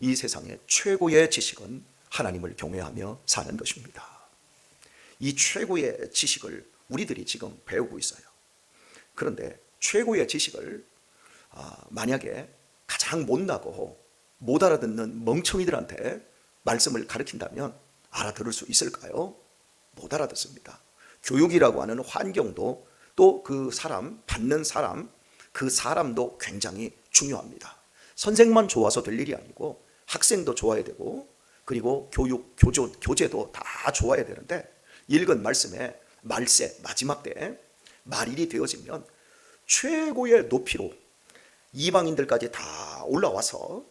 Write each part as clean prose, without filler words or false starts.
이 세상의 최고의 지식은 하나님을 경외하며 사는 것입니다. 이 최고의 지식을 우리들이 지금 배우고 있어요. 그런데 최고의 지식을 만약에 가장 못나고 못 알아듣는 멍청이들한테 말씀을 가르친다면 알아들을 수 있을까요? 못 알아듣습니다. 교육이라고 하는 환경도 또 그 사람, 받는 사람, 그 사람도 굉장히 중요합니다. 선생만 좋아서 될 일이 아니고 학생도 좋아야 되고 그리고 교육, 교재도 다 좋아야 되는데 읽은 말씀에 말세, 마지막 때에 말일이 되어지면 최고의 높이로 이방인들까지 다 올라와서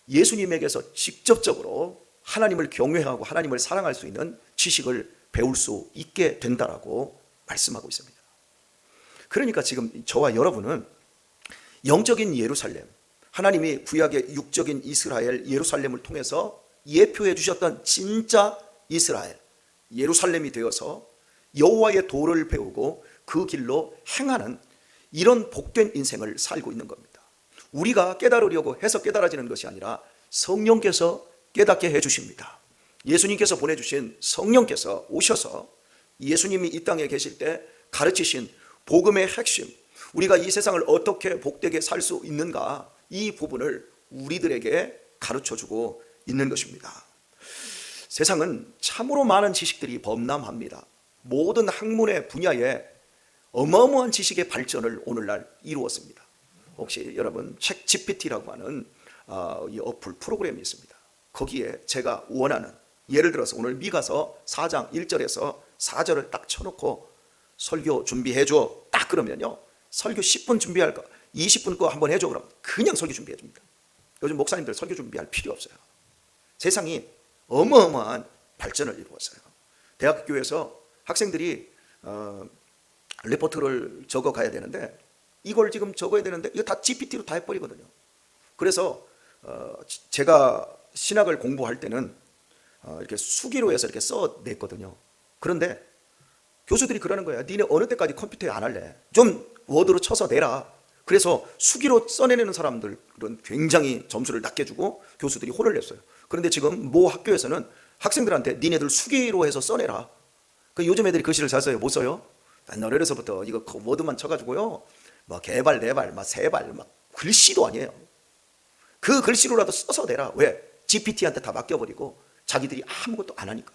예수님에게서 직접적으로 하나님을 경외하고 하나님을 사랑할 수 있는 지식을 배울 수 있게 된다라고 말씀하고 있습니다. 그러니까 지금 저와 여러분은 영적인 예루살렘, 하나님이 구약의 육적인 이스라엘 예루살렘을 통해서 예표해 주셨던 진짜 이스라엘 예루살렘이 되어서 여호와의 도를 배우고 그 길로 행하는 이런 복된 인생을 살고 있는 겁니다. 우리가 깨달으려고 해서 깨달아지는 것이 아니라 성령께서 깨닫게 해주십니다. 예수님께서 보내주신 성령께서 오셔서 예수님이 이 땅에 계실 때 가르치신 복음의 핵심, 우리가 이 세상을 어떻게 복되게 살 수 있는가, 이 부분을 우리들에게 가르쳐주고 있는 것입니다. 세상은 참으로 많은 지식들이 범람합니다. 모든 학문의 분야에 어마어마한 지식의 발전을 오늘날 이루었습니다. 혹시 여러분 책 GPT라고 하는 이 어플 프로그램이 있습니다. 거기에 제가 원하는, 예를 들어서 오늘 미가서 4장 1절에서 4절을 딱 쳐놓고 설교 준비해줘 딱 그러면요, 설교 10분 준비할 거 20분 거 한번 해줘 그러면 그냥 설교 준비해 줍니다. 요즘 목사님들 설교 준비할 필요 없어요. 세상이 어마어마한 발전을 이루었어요. 대학교에서 학생들이 리포트를 적어 가야 되는데 이걸 지금 적어야 되는데 이거 다 GPT로 다 해버리거든요. 그래서 제가 신학을 공부할 때는 이렇게 수기로 해서 이렇게 써냈거든요. 그런데 교수들이 그러는 거예요. 니네 어느 때까지 컴퓨터에 안 할래? 좀 워드로 쳐서 내라. 그래서 수기로 써내는 사람들은 굉장히 점수를 낮게 주고 교수들이 혼을 냈어요. 그런데 지금 모 학교에서는 학생들한테 니네들 수기로 해서 써내라. 요즘 애들이 글씨를 잘 써요. 못 써요? 옛날 어려서부터 이거 워드만 쳐가지고요, 뭐 개발, 네발, 막 세발, 막 글씨도 아니에요. 그 글씨로라도 써서 내라. 왜? GPT한테 다 맡겨버리고 자기들이 아무것도 안 하니까.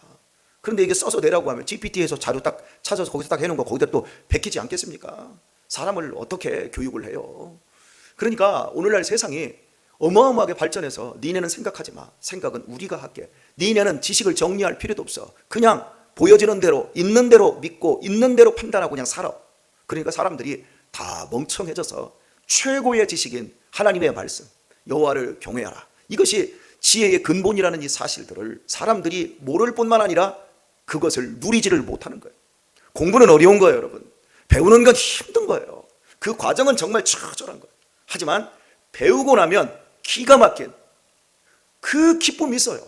그런데 이게 써서 내라고 하면 GPT에서 자료 딱 찾아서 거기서 딱 해놓은 거 거기다 또 베끼지 않겠습니까? 사람을 어떻게 교육을 해요? 그러니까 오늘날 세상이 어마어마하게 발전해서 니네는 생각하지 마. 생각은 우리가 할게. 니네는 지식을 정리할 필요도 없어. 그냥 보여지는 대로, 있는 대로 믿고 있는 대로 판단하고 그냥 살아. 그러니까 사람들이 다 멍청해져서 최고의 지식인 하나님의 말씀, 여호와를 경외하라, 이것이 지혜의 근본이라는 이 사실들을 사람들이 모를 뿐만 아니라 그것을 누리지를 못하는 거예요. 공부는 어려운 거예요, 여러분. 배우는 건 힘든 거예요. 그 과정은 정말 처절한 거예요. 하지만 배우고 나면 기가 막힌 그 기쁨이 있어요.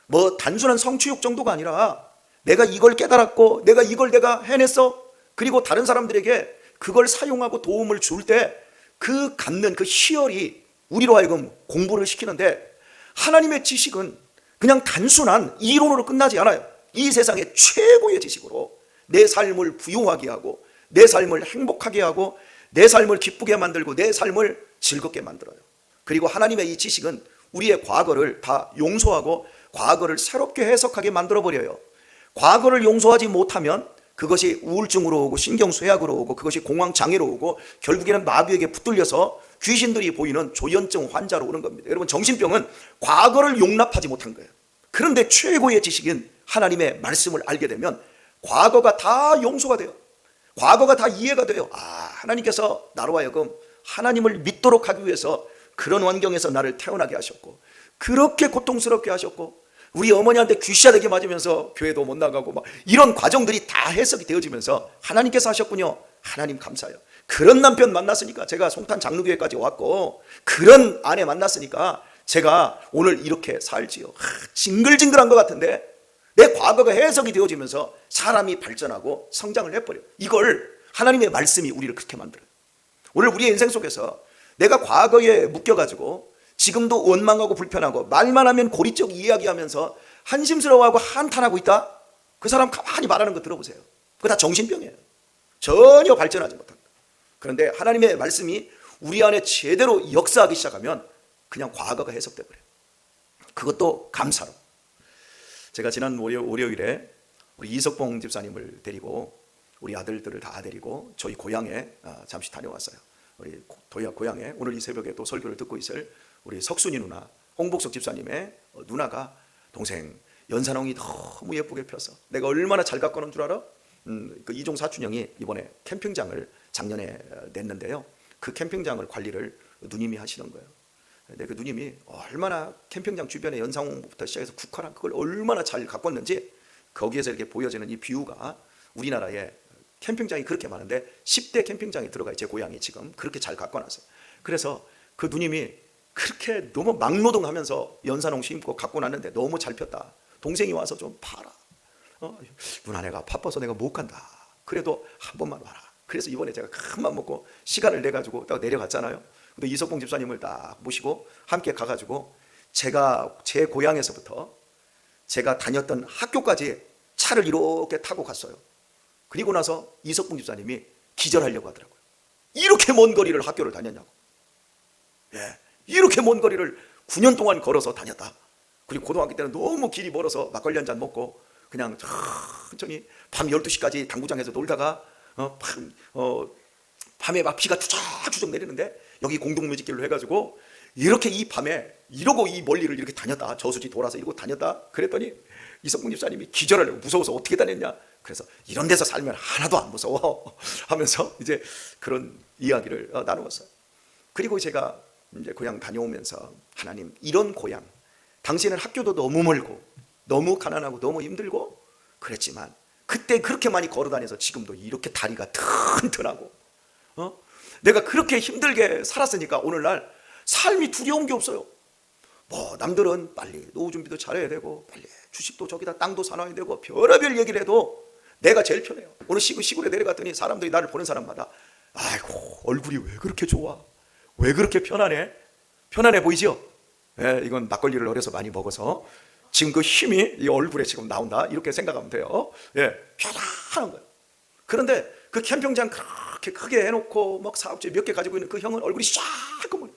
뭐 단순한 성취욕 정도가 아니라 내가 이걸 깨달았고 내가 이걸 해냈어. 그리고 다른 사람들에게 그걸 사용하고 도움을 줄 때 그 갖는 그 희열이 우리로 하여금 공부를 시키는데, 하나님의 지식은 그냥 단순한 이론으로 끝나지 않아요. 이 세상의 최고의 지식으로 내 삶을 부유하게 하고 내 삶을 행복하게 하고 내 삶을 기쁘게 만들고 내 삶을 즐겁게 만들어요. 그리고 하나님의 이 지식은 우리의 과거를 다 용서하고 과거를 새롭게 해석하게 만들어버려요. 과거를 용서하지 못하면 그것이 우울증으로 오고 신경쇠약으로 오고 그것이 공황장애로 오고 결국에는 마귀에게 붙들려서 귀신들이 보이는 조현증 환자로 오는 겁니다. 여러분, 정신병은 과거를 용납하지 못한 거예요. 그런데 최고의 지식인 하나님의 말씀을 알게 되면 과거가 다 용서가 돼요. 과거가 다 이해가 돼요. 하나님께서 나로 하여금 하나님을 믿도록 하기 위해서 그런 환경에서 나를 태어나게 하셨고 그렇게 고통스럽게 하셨고 우리 어머니한테 귀시되게 맞으면서 교회도 못 나가고 막 이런 과정들이 다 해석이 되어지면서 하나님께서 하셨군요. 하나님 감사해요. 그런 남편 만났으니까 제가 송탄 장로교회까지 왔고 그런 아내 만났으니까 제가 오늘 이렇게 살지요. 징글징글한 것 같은데 내 과거가 해석이 되어지면서 사람이 발전하고 성장을 해버려요. 이걸 하나님의 말씀이 우리를 그렇게 만들어요. 오늘 우리의 인생 속에서 내가 과거에 묶여가지고 지금도 원망하고 불편하고 말만 하면 고리적 이야기하면서 한심스러워하고 한탄하고 있다? 그 사람 가만히 말하는 거 들어보세요. 그거 다 정신병이에요. 전혀 발전하지 못합니다. 그런데 하나님의 말씀이 우리 안에 제대로 역사하기 시작하면 그냥 과거가 해석돼 버려요. 그것도 감사로. 제가 지난 월요일에 우리 이석봉 집사님을 데리고 우리 아들들을 다 데리고 저희 고향에 잠시 다녀왔어요. 우리 고향에 오늘 이 새벽에 또 설교를 듣고 있을 우리 석순이 누나, 홍복석 집사님의 누나가 동생 연산홍이 너무 예쁘게 펴서 내가 얼마나 잘 갖고 노는 줄 알아? 그 이종 사촌 형이 이번에 캠핑장을 작년에 냈는데요. 그 캠핑장을 관리를 누님이 하시는 거예요. 근데 그 누님이 얼마나 캠핑장 주변에 연상홍부터 시작해서 국화랑 그걸 얼마나 잘 가꿨는지 거기에서 이렇게 보여지는 이 뷰가 우리나라에 캠핑장이 그렇게 많은데 10대 캠핑장이 들어가 제 고향이 지금 그렇게 잘 가꿔놨어요. 그래서 그 누님이 그렇게 너무 막노동하면서 연산홍 심고 갖고 놨는데 너무 잘 폈다. 동생이 와서 좀 봐라. 누나 내가 바빠서 내가 못 간다. 그래도 한 번만 와라. 그래서 이번에 제가 큰맘 먹고 시간을 내가지고 딱 내려갔잖아요. 근데 이석봉 집사님을 딱 모시고 함께 가가지고 제가 제 고향에서부터 제가 다녔던 학교까지 차를 이렇게 타고 갔어요. 그리고 나서 이석봉 집사님이 기절하려고 하더라고요. 이렇게 먼 거리를 학교를 다녔냐고. 예, 이렇게 먼 거리를 9년 동안 걸어서 다녔다. 그리고 고등학교 때는 너무 길이 멀어서 막걸리 한 잔 먹고 그냥 천천히 밤 12시까지 당구장에서 놀다가 밤에 막 비가 추적추적 내리는데 여기 공동묘지길로 해가지고 이렇게 이 밤에 이러고 이 멀리를 이렇게 다녔다. 저수지 돌아서 이러고 다녔다. 그랬더니 이석봉 집사님이 기절하려고 무서워서 어떻게 다녔냐. 그래서 이런 데서 살면 하나도 안 무서워 하면서 이제 그런 이야기를 나누었어요. 그리고 제가 이제 고향 다녀오면서 하나님 이런 고향 당신은 학교도 너무 멀고 너무 가난하고 너무 힘들고 그랬지만 그때 그렇게 많이 걸어다녀서 지금도 이렇게 다리가 튼튼하고 내가 그렇게 힘들게 살았으니까 오늘날 삶이 두려운 게 없어요. 뭐 남들은 빨리 노후 준비도 잘해야 되고 빨리 주식도 저기다 땅도 사놔야 되고 별의별 얘기를 해도 내가 제일 편해요. 오늘 시골에 내려갔더니 사람들이 나를 보는 사람마다 아이고 얼굴이 왜 그렇게 좋아? 왜 그렇게 편안해? 편안해 보이죠? 예, 이건 막걸리를 어려서 많이 먹어서 지금 그 힘이 이 얼굴에 지금 나온다 이렇게 생각하면 돼요. 예, 편안한 거예요. 그런데 그 캠핑장 그렇게 크게 해놓고 막 사업체 몇 개 가지고 있는 그 형은 얼굴이 샤그머니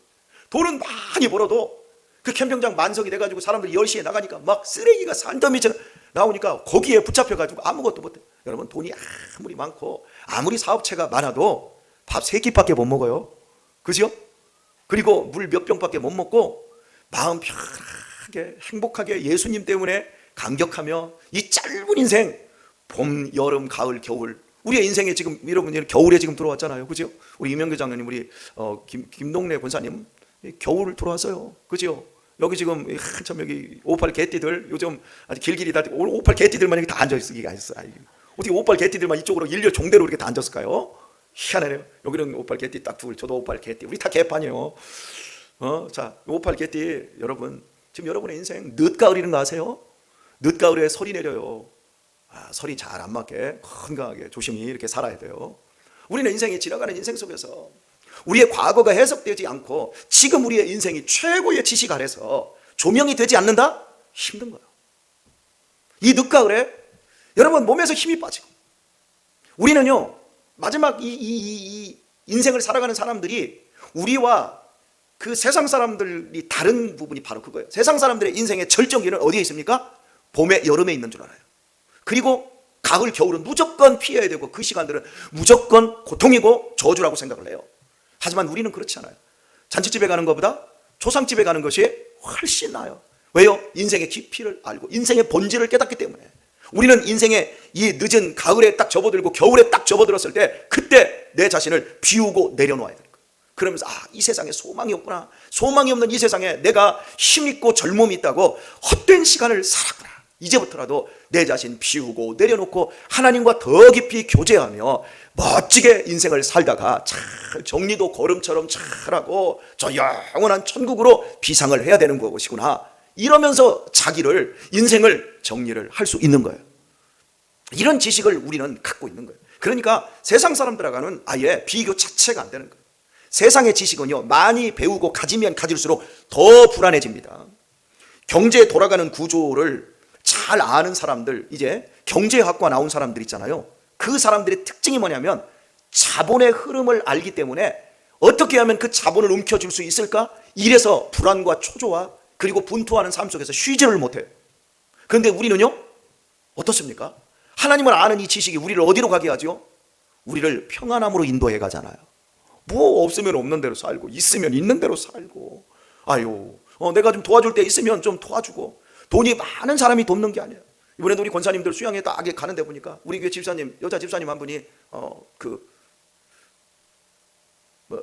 돈은 많이 벌어도 그 캠핑장 만석이 돼가지고 사람들이 10시에 나가니까 막 쓰레기가 산더미처럼 나오니까 거기에 붙잡혀가지고 아무것도 못해. 여러분 돈이 아무리 많고 아무리 사업체가 많아도 밥 3끼밖에 못 먹어요. 그죠? 그리고 물 몇 병밖에 못 먹고 마음 편하게 행복하게 예수님 때문에 감격하며 이 짧은 인생 봄, 여름, 가을, 겨울 우리의 인생에 지금 여러분 겨울에 지금 들어왔잖아요. 그죠? 우리 이명규 장로님 우리 김동래 권사님 겨울 들어왔어요. 그죠? 여기 지금 한참 여기 58 개띠들 요즘 아주 길길이 다 58 개띠들만 이렇게 다 앉아있으기가 했어. 어떻게 58 개띠들만 이쪽으로 일렬 종대로 이렇게 다 앉았을까요? 희한하네요. 여기는 58 개띠 딱 둘, 저도 58 개띠. 우리 다 개판이에요. 자, 58 개띠 여러분 지금 여러분의 인생 늦가을이라는 거 아세요? 늦가을에 설이 내려요. 설이 잘 안 맞게 건강하게 조심히 이렇게 살아야 돼요. 우리는 인생이 지나가는 인생 속에서 우리의 과거가 해석되지 않고 지금 우리의 인생이 최고의 지식 아래서 조명이 되지 않는다? 힘든 거예요. 이 늦가을에 여러분 몸에서 힘이 빠지고 우리는요 마지막 이 인생을 살아가는 사람들이 우리와 그 세상 사람들이 다른 부분이 바로 그거예요. 세상 사람들의 인생의 절정기는 어디에 있습니까? 봄에 여름에 있는 줄 알아요. 그리고 가을 겨울은 무조건 피해야 되고 그 시간들은 무조건 고통이고 저주라고 생각을 해요. 하지만 우리는 그렇지 않아요. 잔치집에 가는 것보다 조상집에 가는 것이 훨씬 나아요. 왜요? 인생의 깊이를 알고 인생의 본질을 깨닫기 때문에. 우리는 인생의 이 늦은 가을에 딱 접어들고 겨울에 딱 접어들었을 때 그때 내 자신을 비우고 내려놓아야 되는 거예요. 그러면서 이 세상에 소망이 없구나. 소망이 없는 이 세상에 내가 힘있고 젊음이 있다고 헛된 시간을 살았구나. 이제부터라도 내 자신 비우고 내려놓고 하나님과 더 깊이 교제하며 멋지게 인생을 살다가 잘 정리도 걸음처럼 잘하고 저 영원한 천국으로 비상을 해야 되는 것이구나. 이러면서 자기를 인생을 정리를 할 수 있는 거예요. 이런 지식을 우리는 갖고 있는 거예요. 그러니까 세상 사람들하고는 아예 비교 자체가 안 되는 거예요. 세상의 지식은요, 많이 배우고 가지면 가질수록 더 불안해집니다. 경제 돌아가는 구조를 잘 아는 사람들, 이제 경제학과 나온 사람들 있잖아요. 그 사람들의 특징이 뭐냐면 자본의 흐름을 알기 때문에 어떻게 하면 그 자본을 움켜쥘 수 있을까? 이래서 불안과 초조와 그리고 분투하는 삶 속에서 쉬지를 못해요. 그런데 우리는요, 어떻습니까? 하나님을 아는 이 지식이 우리를 어디로 가게 하죠? 우리를 평안함으로 인도해 가잖아요. 뭐 없으면 없는 대로 살고 있으면 있는 대로 살고, 아유, 내가 좀 도와줄 때 있으면 좀 도와주고, 돈이 많은 사람이 돕는 게 아니에요. 이번에도 우리 권사님들 수양에 딱 가는데 보니까 우리 교회 집사님, 여자 집사님 한 분이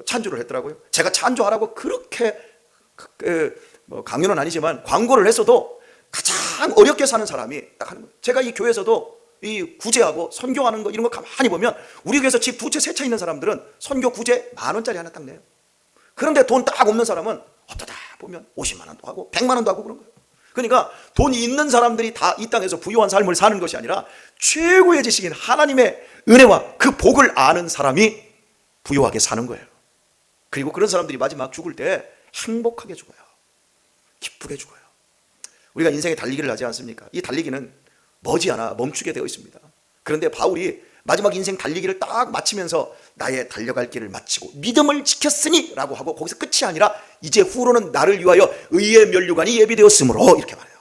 찬주를 했더라고요. 제가 찬주하라고 그렇게 강요는 아니지만 광고를 했어도 가장 어렵게 사는 사람이 딱 하는 거예요. 제가 이 교회에서도 이 구제하고 선교하는 거 이런 거 가만히 보면 우리 교회에서 집 2채 3채 있는 사람들은 선교 구제 10,000원짜리 하나 딱 내요. 그런데 돈 딱 없는 사람은 어떠다 보면 50만 원도 하고 100만 원도 하고 그런 거예요. 그러니까 돈이 있는 사람들이 다 이 땅에서 부유한 삶을 사는 것이 아니라 최고의 지식인 하나님의 은혜와 그 복을 아는 사람이 부유하게 사는 거예요. 그리고 그런 사람들이 마지막 죽을 때 행복하게 죽어요. 기쁘게 죽어요. 우리가 인생의 달리기를 하지 않습니까? 이 달리기는 머지않아 멈추게 되어 있습니다. 그런데 바울이 마지막 인생 달리기를 딱 마치면서 나의 달려갈 길을 마치고 믿음을 지켰으니 라고 하고 거기서 끝이 아니라 이제 후로는 나를 위하여 의의 면류관이 예비되었으므로 이렇게 말해요.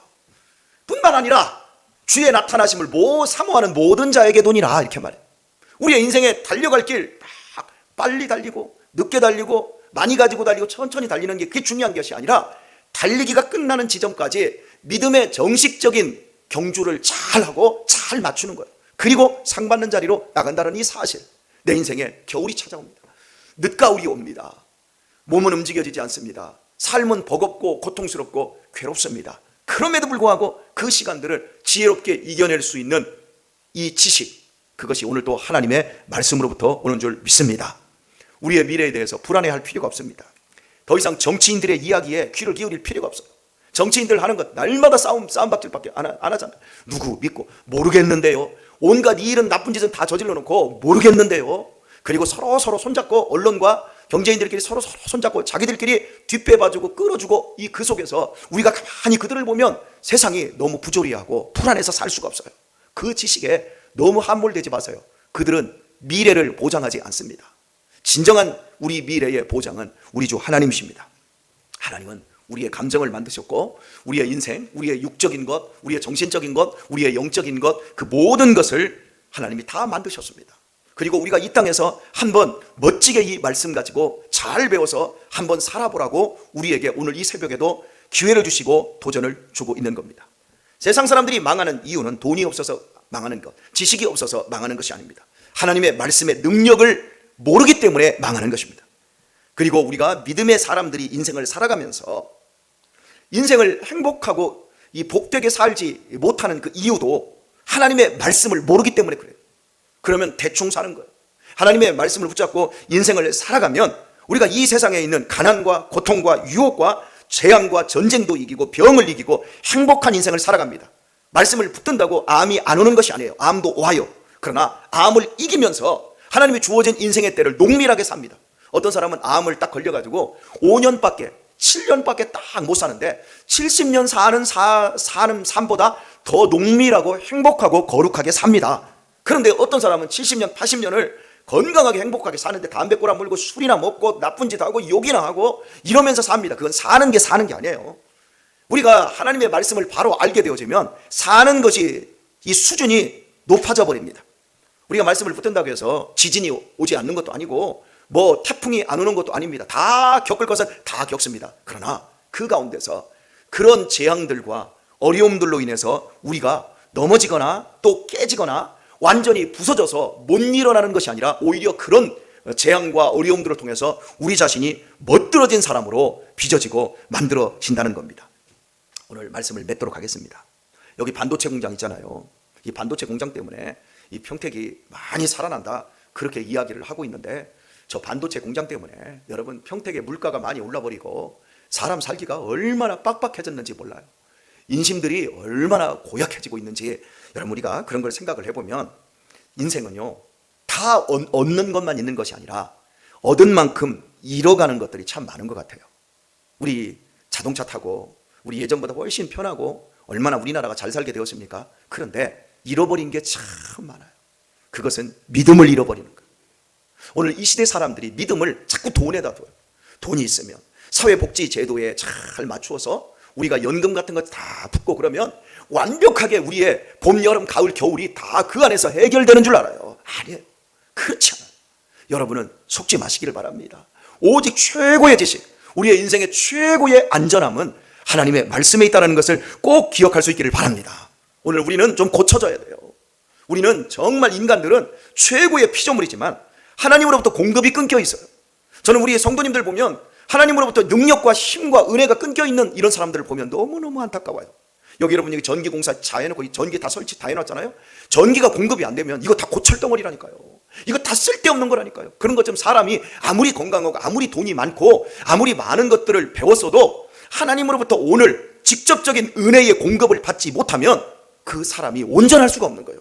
뿐만 아니라 주의 나타나심을 사모하는 모든 자에게 도니라 이렇게 말해요. 우리의 인생에 달려갈 길 빨리 달리고 늦게 달리고 많이 가지고 달리고 천천히 달리는 게 그게 중요한 것이 아니라 달리기가 끝나는 지점까지 믿음의 정식적인 경주를 잘하고 잘 맞추는 거예요. 그리고 상 받는 자리로 나간다는 이 사실, 내 인생에 겨울이 찾아옵니다. 늦가을이 옵니다. 몸은 움직여지지 않습니다. 삶은 버겁고 고통스럽고 괴롭습니다. 그럼에도 불구하고 그 시간들을 지혜롭게 이겨낼 수 있는 이 지식, 그것이 오늘 또 하나님의 말씀으로부터 오는 줄 믿습니다. 우리의 미래에 대해서 불안해할 필요가 없습니다. 더 이상 정치인들의 이야기에 귀를 기울일 필요가 없어요. 정치인들 하는 것 날마다 싸움박질밖에 안 하잖아요. 누구 믿고 모르겠는데요. 온갖 이 일은 나쁜 짓은 다 저질러 놓고 모르겠는데요. 그리고 서로 손잡고 언론과 경제인들끼리 서로 손잡고 자기들끼리 뒷배 봐주고 끌어주고 그 속에서 우리가 가만히 그들을 보면 세상이 너무 부조리하고 불안해서 살 수가 없어요. 그 지식에 너무 함몰되지 마세요. 그들은 미래를 보장하지 않습니다. 진정한 우리 미래의 보장은 우리 주 하나님이십니다. 하나님은 우리의 감정을 만드셨고 우리의 인생, 우리의 육적인 것, 우리의 정신적인 것, 우리의 영적인 것, 그 모든 것을 하나님이 다 만드셨습니다. 그리고 우리가 이 땅에서 한번 멋지게 이 말씀 가지고 잘 배워서 한번 살아보라고 우리에게 오늘 이 새벽에도 기회를 주시고 도전을 주고 있는 겁니다. 세상 사람들이 망하는 이유는 돈이 없어서 망하는 것, 지식이 없어서 망하는 것이 아닙니다. 하나님의 말씀의 능력을 모르기 때문에 망하는 것입니다. 그리고 우리가 믿음의 사람들이 인생을 살아가면서 인생을 행복하고 이 복되게 살지 못하는 그 이유도 하나님의 말씀을 모르기 때문에 그래요. 그러면 대충 사는 거예요. 하나님의 말씀을 붙잡고 인생을 살아가면 우리가 이 세상에 있는 가난과 고통과 유혹과 재앙과 전쟁도 이기고 병을 이기고 행복한 인생을 살아갑니다. 말씀을 붙든다고 암이 안 오는 것이 아니에요. 암도 와요. 그러나 암을 이기면서 하나님이 주어진 인생의 때를 농밀하게 삽니다. 어떤 사람은 암을 딱 걸려가지고 5년밖에 7년밖에 딱 못 사는데 70년 사는 삶보다 더 농밀하고 행복하고 거룩하게 삽니다. 그런데 어떤 사람은 70년 80년을 건강하게 행복하게 사는데 담배꼬라 물고 술이나 먹고 나쁜 짓 하고 욕이나 하고 이러면서 삽니다. 그건 사는 게 아니에요. 우리가 하나님의 말씀을 바로 알게 되어지면 사는 것이 이 수준이 높아져 버립니다. 우리가 말씀을 붙든다고 해서 지진이 오지 않는 것도 아니고 뭐 태풍이 안 오는 것도 아닙니다. 다 겪을 것은 다 겪습니다. 그러나 그 가운데서 그런 재앙들과 어려움들로 인해서 우리가 넘어지거나 또 깨지거나 완전히 부서져서 못 일어나는 것이 아니라 오히려 그런 재앙과 어려움들을 통해서 우리 자신이 멋들어진 사람으로 빚어지고 만들어진다는 겁니다. 오늘 말씀을 맺도록 하겠습니다. 여기 반도체 공장 있잖아요. 이 반도체 공장 때문에 이 평택이 많이 살아난다 그렇게 이야기를 하고 있는데 저 반도체 공장 때문에 여러분 평택의 물가가 많이 올라버리고 사람 살기가 얼마나 빡빡해졌는지 몰라요. 인심들이 얼마나 고약해지고 있는지 여러분 우리가 그런 걸 생각을 해보면 인생은요 다 얻는 것만 있는 것이 아니라 얻은 만큼 잃어가는 것들이 참 많은 것 같아요. 우리 자동차 타고 우리 예전보다 훨씬 편하고 얼마나 우리나라가 잘 살게 되었습니까? 그런데 잃어버린 게 참 많아요. 그것은 믿음을 잃어버리는 거예요. 오늘 이 시대 사람들이 믿음을 자꾸 돈에다 둬요. 돈이 있으면 사회복지 제도에 잘 맞추어서 우리가 연금 같은 거 다 붙고 그러면 완벽하게 우리의 봄, 여름, 가을, 겨울이 다 그 안에서 해결되는 줄 알아요. 아니에요. 그렇지 않아요. 여러분은 속지 마시기를 바랍니다. 오직 최고의 지식, 우리의 인생의 최고의 안전함은 하나님의 말씀에 있다는 것을 꼭 기억할 수 있기를 바랍니다. 오늘 우리는 좀 고쳐져야 돼요. 우리는 정말 인간들은 최고의 피조물이지만 하나님으로부터 공급이 끊겨 있어요. 저는 우리 성도님들 보면 하나님으로부터 능력과 힘과 은혜가 끊겨 있는 이런 사람들을 보면 너무너무 안타까워요. 여기 여러분 여기 전기공사 다 해놓고 전기 다 설치 다 해놨잖아요. 전기가 공급이 안 되면 이거 다 고철덩어리라니까요. 이거 다 쓸데없는 거라니까요. 그런 것처럼 사람이 아무리 건강하고 아무리 돈이 많고 아무리 많은 것들을 배웠어도 하나님으로부터 오늘 직접적인 은혜의 공급을 받지 못하면 그 사람이 온전할 수가 없는 거예요.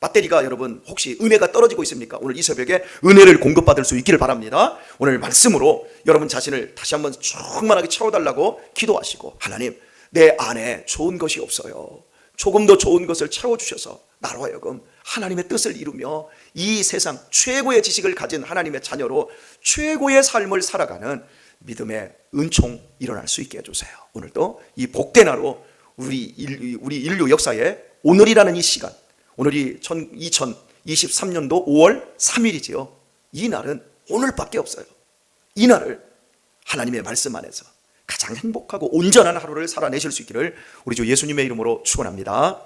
배터리가 여러분 혹시 은혜가 떨어지고 있습니까? 오늘 이 새벽에 은혜를 공급받을 수 있기를 바랍니다. 오늘 말씀으로 여러분 자신을 다시 한번 충만하게 채워달라고 기도하시고, 하나님 내 안에 좋은 것이 없어요. 조금 더 좋은 것을 채워주셔서 나로 하여금 하나님의 뜻을 이루며 이 세상 최고의 지식을 가진 하나님의 자녀로 최고의 삶을 살아가는 믿음의 은총 일어날 수 있게 해주세요. 오늘도 이 복된 하루 우리 인류 역사에 오늘이라는 이 시간, 오늘이 2023년도 5월 3일이지요. 이 날은 오늘밖에 없어요. 이 날을 하나님의 말씀 안에서 가장 행복하고 온전한 하루를 살아내실 수 있기를 우리 주 예수님의 이름으로 축원합니다.